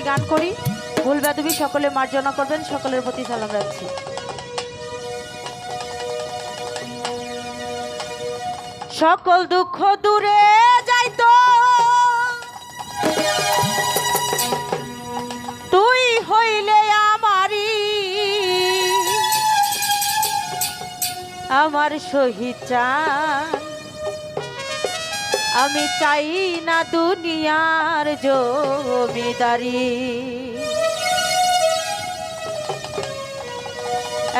গান করি। ভুল বেদবি সকলে মার্জনা করবেন, সকলের প্রতি সালাম রাখছি। সকল দুঃখ দূরে যাইতো তুই হইলে আমারি, আমার শহীদ চান। আমি চাই না দুনিয়ার জমিদারি।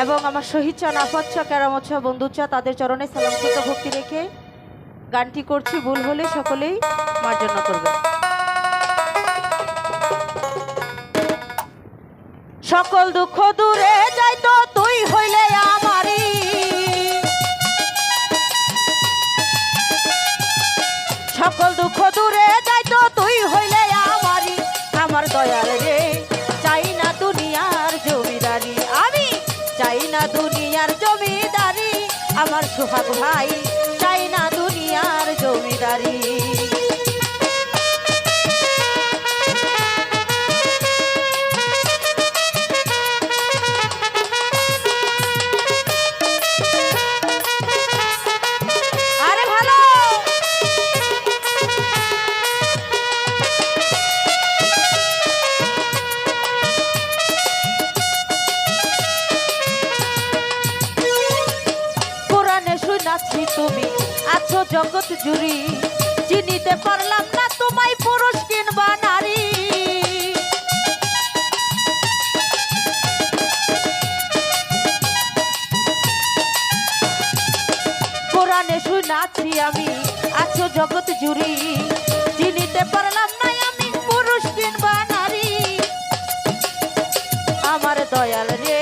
এবং আমার শহীদ চান, আফাত চা, কেরামত চা, বন্ধু চা, তাদের চরণে সালাম শ্রদ্ধা ভক্তি রেখে গানটি করছি। ভুল হলে সকলেই মার্জনা করবেন। সকল দুঃখ দূরে যাইতো তুই হইলে আমারি, সকল দুঃখ দূরে যাইতো তুই হইলে আমারি, আমার দয়াল রে চাই না দুনিয়ার জমিদারি। আমি চাই না দুনিয়ার জমিদারি, আমার সোহাগ ভাই চাই না দুনিয়ার জমিদারি। তুমি আছো জগৎ জুড়ি, চিনিতে পারলাম না তোমায় পুরুষ কিংবা নারী। কোরআনে শুনাছি আমি আছো জগৎ জুড়ি, চিনিতে পারলাম না আমি পুরুষ কিংবা নারী। আমার দয়াল রে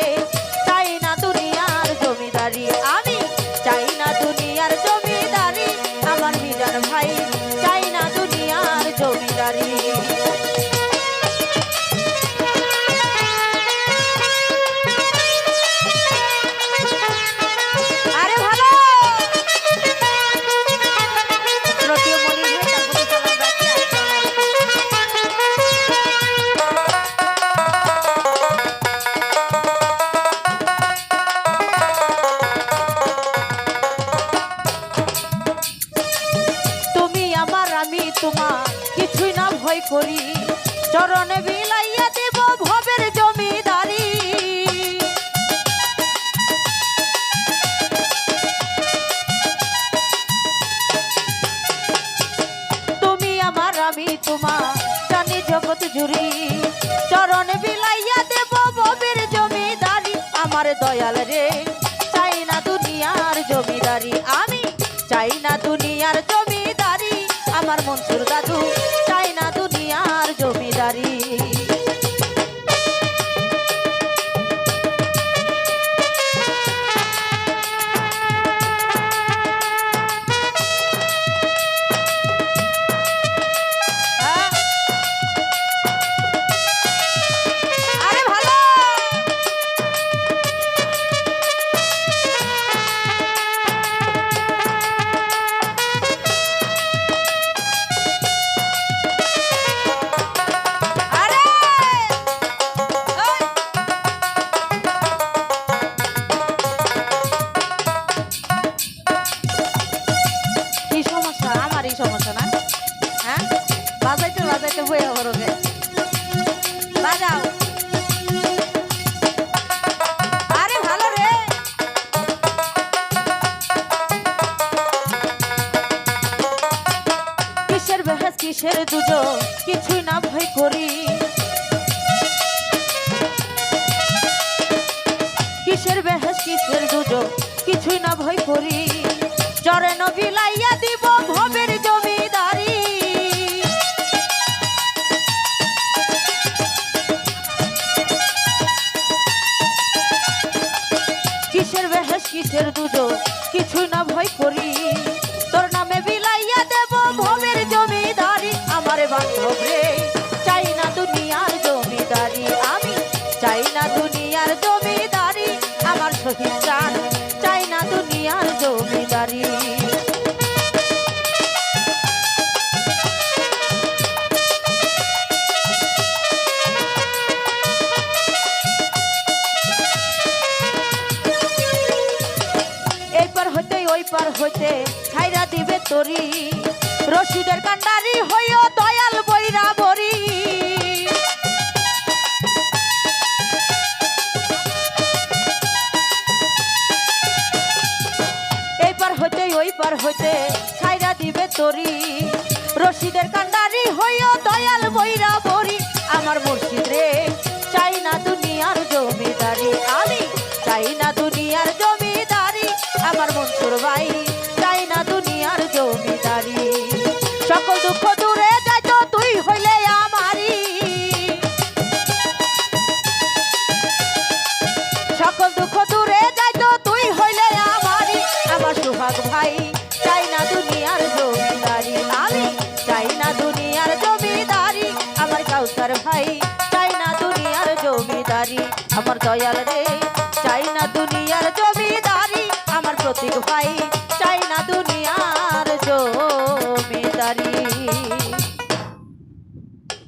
চাই না দুনিয়ার জমিদারি, আমি চাই না দুনিয়ার জমিদারি। আমার মিজান ভাই চাই না দুনিয়ার জমিদারি। আরে ভালো রটিও মনি ভাই তারপরে সালাম রাখি। আমি তোমার কিছুই না ভয় করি, চরণে বিলাইয়া দেব ভবের জমিদারি। তুমি আমার আমি তোমার জানি জগৎ জুড়ি, চরণে বিলাইয়া দেব ভবের জমিদারি। আমার দয়াল রে চাই না দুনিয়ার জমিদারি, আমি চাই না দুনিয়ার জমিদারি। আমার মনসুর দাদু চাই না দুনিয়ার জমিদারি। সমস্যা না, হ্যাঁ বাজাইতে বাজাইতে বইয়া বড়বে বাজাও। আরে ভালো রে কিসের বেহেস কিসের দুজো কিছুই না ভয় করি, কিসের বেহেস কিসের দুজো কিছুই না ভয় করি। চরে নবিলাইয়া দিব ভবের জমিদারি। কিসের বেহেস কিসের দুজো কিছুই না ভয় করি, তোর নামে বিলাইয়া দেব ভবের জমিদারি। আমার বান্ধব রে চাই না দুনিয়ার জমিদারি, আমি চাই না দুনিয়ার জমিদারি। আমার শহীদ চান চাই না দুনিয়ার জমিদারি। হইতে ছাইরা দিবে তরি রশিদের কান্ডারি হইও দয়াল বৈরা বরি এইবার হইতে ওই পার হইতে ছাইরা দিবে তরি রশিদের কান্ডারি হইও দয়াল বৈরা বরি আমার মুর্শিদ রে চাই না দুনিয়ার জমিদারি আমি চাই না দুনিয়ার জমিদারি আমার মনসুর ভাই চাই না দুনিয়ার জমিদারি সকল দুঃখ দূরে যাইতো তুই হইলে আমারি সকল দুঃখ দূরে যাইতো তুই হইলে আমারি আমার সুহাগ ভাই চাই না দুনিয়ার জমিদারি আমি চাই না দুনিয়ার জমিদারি আমার কাউসার ভাই চাই না দুনিয়ার জমিদারি আমার দয়াল রে চাই না দুনিয়ার জমিদারি আমার প্রতীক ভাই চাই না দুনিয়ার জমিদারি।